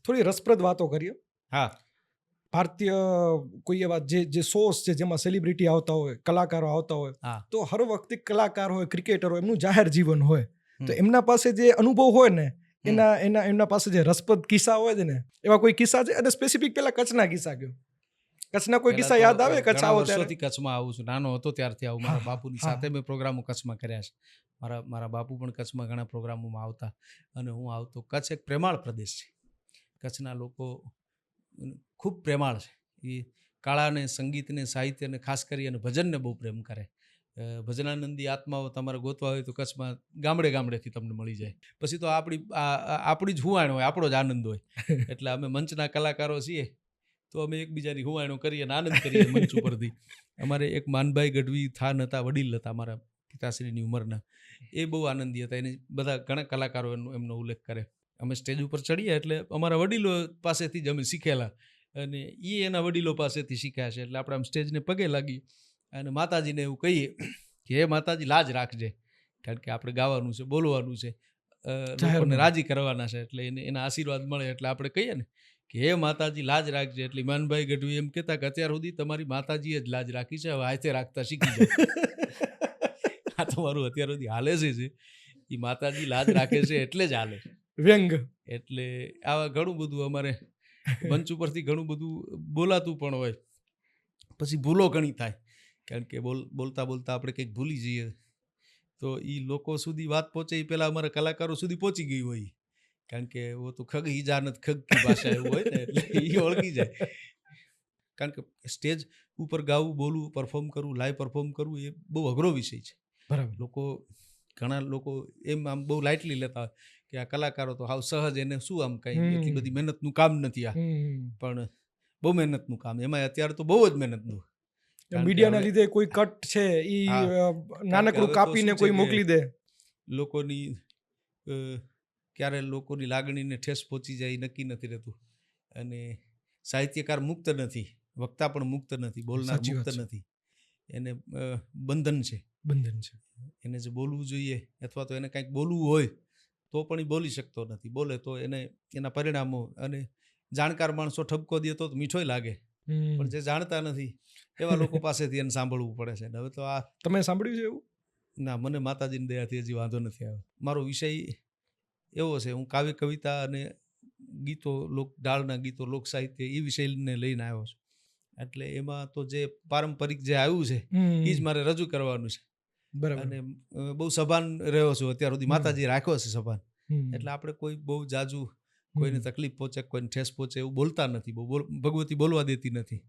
થોડી રસપ્રદ વાતો કરીએ. હા, ભારતીય કોઈ એવા જે શોઝ છે જેમાં સેલિબ્રિટી આવતા હોય, કલાકારો આવતા હોય, હા. તો હર વખતે કલાકાર હોય, ક્રિકેટર હોય, એમનું જાહેર જીવન હોય, તો હમ. એમના પાસે જે અનુભવ હોય ને એમના પાસે જે રસપ્રદ કિસ્સા હોય છે ને, એવા કોઈ કિસ્સા છે? અને સ્પેસિફિક પેલા કચ્છના કિસ્સા કયો, કચ્છના કોઈ કિસ્સા યાદ આવે? કચ્છ ઘણા આવો ત્યારે? વર્ષોથી કચ્છમાં આવું છું, નાનો હતો ત્યારથી આવું. મારા બાપુની સાથે મેં પ્રોગ્રામો કચ્છમાં કર્યા છે. મારા બાપુ પણ કચ્છમાં ઘણા પ્રોગ્રામોમાં આવતા અને હું આવતો. કચ્છ એક પ્રેમાળ પ્રદેશ છે. કચ્છના લોકો ખૂબ પ્રેમાળ છે. એ કળાને, સંગીતને, સાહિત્યને, ખાસ કરી અને ભજનને બહુ પ્રેમ કરે. ભજનાનંદી આત્માઓ તમારે ગોતવા હોય તો કચ્છમાં ગામડે ગામડેથી તમને મળી જાય. પછી તો આપણી જ હુવાણ હોય, આપણો જ આનંદ હોય. એટલે અમે મંચના કલાકારો છીએ તો અમે એકબીજાની હુવાણો કરીએ અને આનંદ કરીએ મંચ ઉપરથી. અમારે એક માનભાઈ ગઢવી થાન હતા, વડીલ હતા મારા પિતાશ્રીની ઉંમરના. એ બહુ આનંદી હતા. એને બધા ઘણા કલાકારો એમનો ઉલ્લેખ કરે. અમે સ્ટેજ ઉપર ચડીએ એટલે અમારા વડીલો પાસેથી જ અમે શીખેલા અને એ એના વડીલો પાસેથી શીખ્યા છે. એટલે આપણે આમ સ્ટેજને પગે લાગી અને માતાજીને એવું કહીએ કે હે માતાજી, લાજ રાખજે, કારણ કે આપણે ગાવાનું છે, બોલવાનું છે, લોકોને રાજી કરવાના છે. એટલે એના આશીર્વાદ મળે એટલે આપણે કહીએ ને કે હે માતાજી, લાજ રાખજે. એટલે માનભાઈ ગઢવી એમ કહેતા કે અત્યાર સુધી તમારી માતાજીએ જ લાજ રાખી છે, હવે હાથે રાખતા શીખી જાઓ. આ તમારું અત્યાર સુધી હાલે છે, એ માતાજી લાજ રાખે છે એટલે જ હાલે. વ્યંગ. એટલે આવા ઘણું બધું અમારે મંચ ઉપરથી ઘણું બધું બોલાતું પણ હોય. પછી ભૂલો ઘણી થાય, કારણ કે બોલતા બોલતા આપણે કંઈક ભૂલી જઈએ તો એ લોકો સુધી વાત પહોંચે એ પહેલાં અમારા કલાકારો સુધી પહોંચી ગઈ હોય, કારણ કે વો તો ખગ હી જાનત ખગ કી ભાષા એવું હોય ને, એટલે એ ઓળખી જાય. કારણ કે સ્ટેજ ઉપર ગાવું, બોલવું, પરફોર્મ કરવું, લાઈવ પરફોર્મ કરવું એ બહુ અઘરો વિષય છે. બરાબર. ઘણા લોકો એમ આમ બહુ લાઇટલી લેતા હોય કે આ કલાકારો તો હાવ સહજ, એને શું આમ કંઈ એટલી બધી મહેનતનું કામ નથી આ. પણ બહુ મહેનતનું કામ. એમાં અત્યારે તો બહુ જ મહેનતનું. મીડિયાના લીધે કોઈ કટ છે એ નાનકડું કાપીને કોઈ મોકલી દે. લોકોની ક્યારે લોકોની લાગણીને ઠેસ પહોંચી જાય નક્કી નથી રહેતું. અને સાહિત્યકાર મુક્ત નથી, વક્તા પણ મુક્ત નથી, બોલનાર મુક્ત નથી. એને બંધન છે. એને જે બોલવું જોઈએ અથવા તો એને કંઈક બોલવું હોય તો પણ એ બોલી શકતો નથી. બોલે તો એના પરિણામો, અને જાણકાર માણસો ઠપકો દે તો મીઠોય લાગે, પણ જે જાણતા નથી એવા લોકો પાસેથી એને સાંભળવું પડે છે. હવે તો આ તમે સાંભળ્યું છે એવું? ના, મને માતાજીની દયાથી હજી વાંધો નથી આવ્યો. મારો વિષય એવો છે, હું કાવ્ય કવિતા અને ગીતો, ઢાળના ગીતો, લોક સાહિત્ય એ વિષયને લઈને આવ્યો છું. એટલે એમાં તો જે પારંપરિક જે આવ્યું છે એ જ મારે રજૂ કરવાનું છે. અને બહુ સભાન રહ્યો છું અત્યાર સુધી, માતાજી રાખ્યો છે સભાન. એટલે આપણે કોઈ બહુ જાજુ કોઈને તકલીફ પહોંચે, કોઈને ઠેસ પહોંચે એવું બોલતા નથી. ભગવતી બોલવા દેતી નથી.